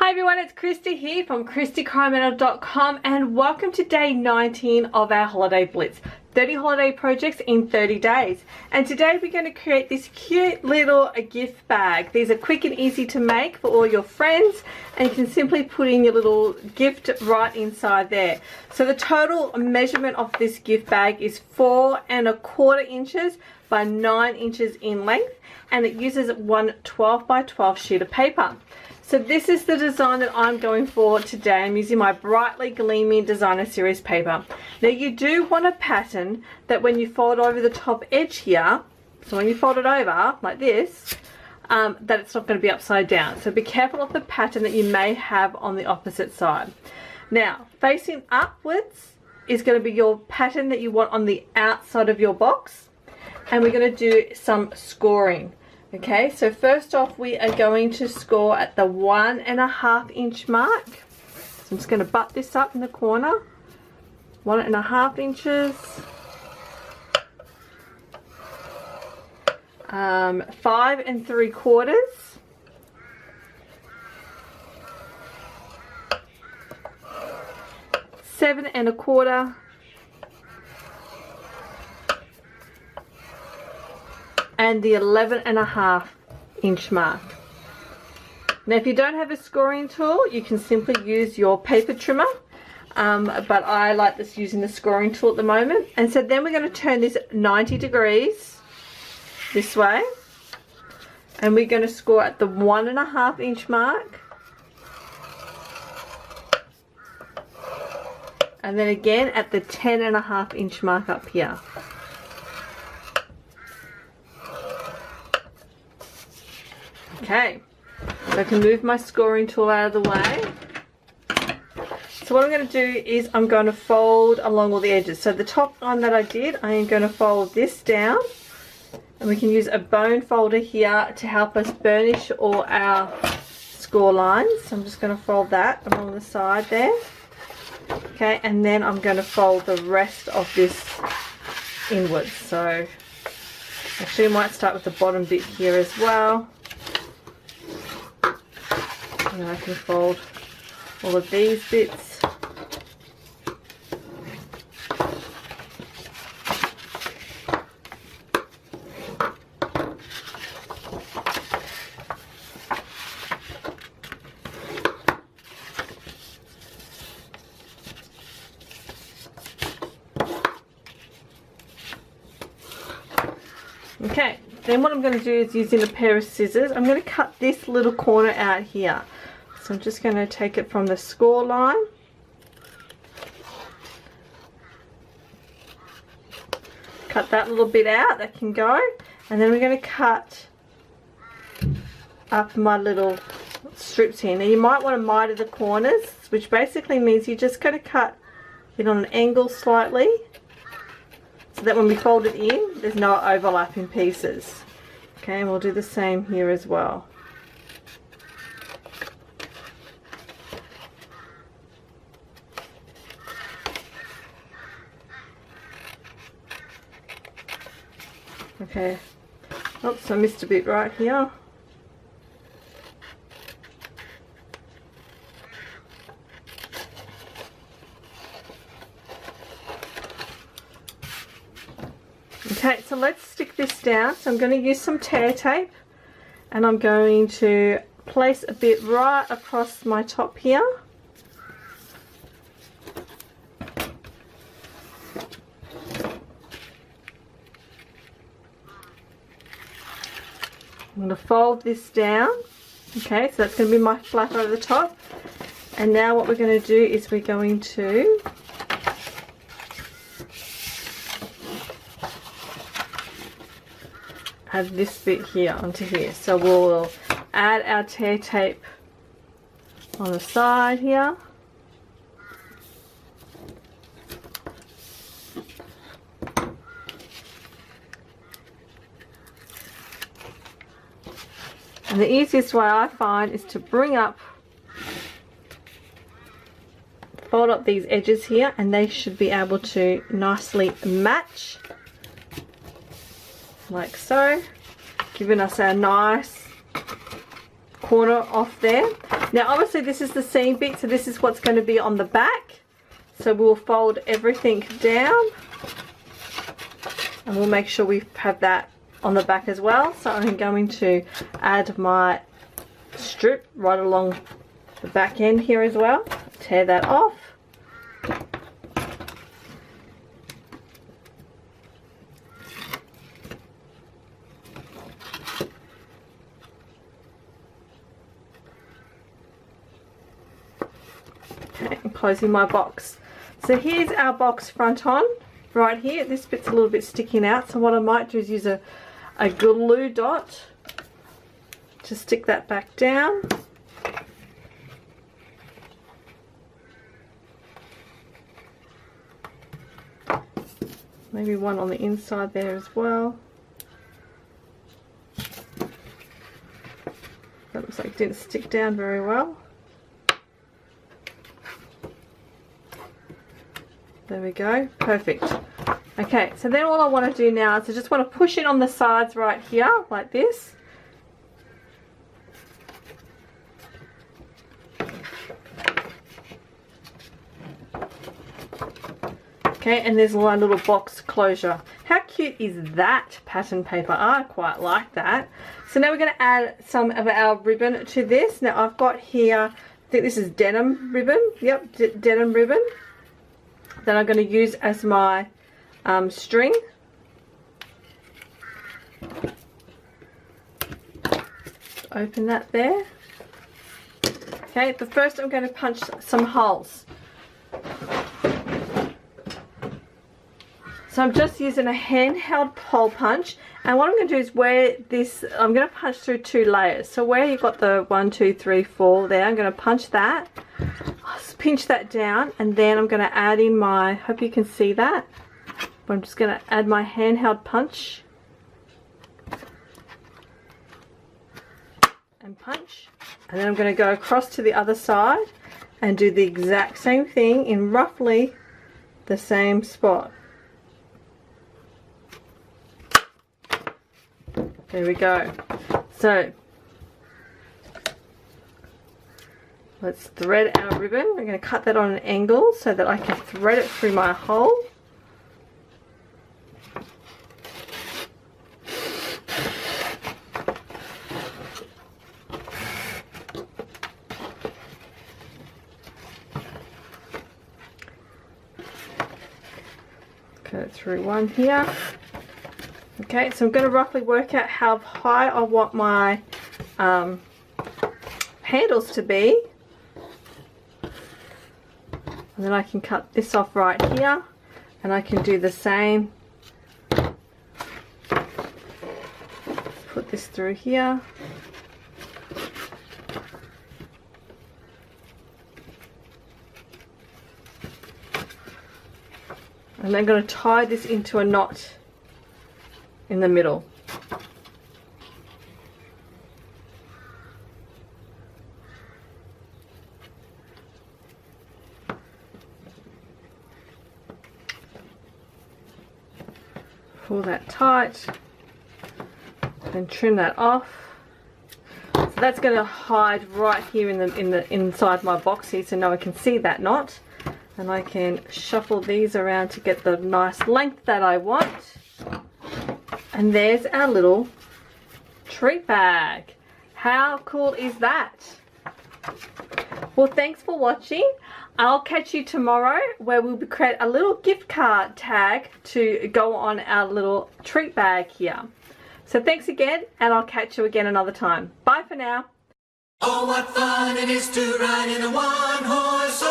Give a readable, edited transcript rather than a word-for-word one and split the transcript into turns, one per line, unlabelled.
Hi everyone, it's Kristy here from KristyCoromandel.com and welcome to day 19 of our holiday blitz. 30 holiday projects in 30 days. And today we're going to create this cute little gift bag. These are quick and easy to make for all your friends, and you can simply put in your little gift right inside there. So the total measurement of this gift bag is 4¼ inches by 9 inches in length, and it uses one 12 by 12 sheet of paper. So this is the design that I'm going for today. I'm using my brightly gleaming designer series paper. Now you do want a pattern that when you fold over the top edge here, so when you fold it over like this, that it's not going to be upside down. So be careful of the pattern that you may have on the opposite side. Now facing upwards is going to be your pattern that you want on the outside of your box, and we're going to do some scoring. Okay, so first off we are going to score at the 1½ inch mark. So I'm just going to butt this up in the corner. 1½ inches. 5¾ 7¼ and the 11½ inch mark. Now if you don't have a scoring tool, you can simply use your paper trimmer, but I like this using the scoring tool at the moment. And so then we're going to turn this 90 degrees this way, and we're going to score at the 1½ inch mark, and then again at the 10½ inch mark up here. Okay, so I can move my scoring tool out of the way. So what I'm going to do is I'm going to fold along all the edges. So the top one that I did, I am going to fold this down, and we can use a bone folder here to help us burnish all our score lines. So I'm just going to fold that along the side there. Okay, and then I'm going to fold the rest of this inwards. So actually I might start with the bottom bit here as well. And I can fold all of these bits. Okay, then what I'm going to do is, using a pair of scissors, I'm going to cut this little corner out here. So I'm just going to take it from the score line, cut that little bit out, that can go, and then we're going to cut up my little strips here. Now you might want to miter the corners, which basically means you're just going to cut it on an angle slightly, so that when we fold it in, there's no overlapping pieces. Okay, and we'll do the same here as well. Okay, oops, I missed a bit right here. Okay, so let's stick this down. So I'm going to use some tear tape, and I'm going to place a bit right across my top here. I'm going to fold this down. Okay, so that's going to be my flap over the top. And now what we're going to do is we're going to add this bit here onto here. So we'll add our tear tape on the side here. And the easiest way I find is to fold up these edges here, and they should be able to nicely match like so, giving us our nice corner off there. Now obviously this is the seam bit, so this is what's going to be on the back. So we'll fold everything down and we'll make sure we have that on the back as well. So I'm going to add my strip right along the back end here as well. Tear that off. Okay, I'm closing my box. So here's our box front on right here. This bit's a little bit sticking out, so what I might do is use a glue dot to stick that back down. Maybe one on the inside there as well. That looks like it didn't stick down very well. There we go, perfect. Okay, so then all I want to do now is I just want to push it on the sides right here, like this. Okay, and there's one little box closure. How cute is that pattern paper? I quite like that. So now we're going to add some of our ribbon to this. Now I've got here, I think this is denim ribbon. Yep, denim ribbon. That I'm going to use as my string. Open that there. Okay, but first I'm going to punch some holes. So I'm just using a handheld hole punch, and what I'm going to do is where this, I'm going to punch through 2 layers. So where you've got the 1, 2, 3, 4 there, I'm going to punch that, pinch that down, and then I'm going to add in my, hope you can see that, but I'm just going to add my handheld punch and punch, and then I'm going to go across to the other side and do the exact same thing in roughly the same spot. There we go. So let's thread our ribbon. I'm going to cut that on an angle so that I can thread it through my hole. Cut it through one here. Okay, so I'm going to roughly work out how high I want my handles to be. And then I can cut this off right here, and I can do the same. Put this through here. And I'm going to tie this into a knot in the middle. Pull that tight and trim that off. So that's going to hide right here in the inside my box here, so now I can see that knot, and I can shuffle these around to get the nice length that I want. And there's our little treat bag. How cool is that? Well, thanks for watching. I'll catch you tomorrow where we'll create a little gift card tag to go on our little treat bag here. So thanks again, and I'll catch you again another time. Bye for now.
Oh, what fun it is to ride in a one-horse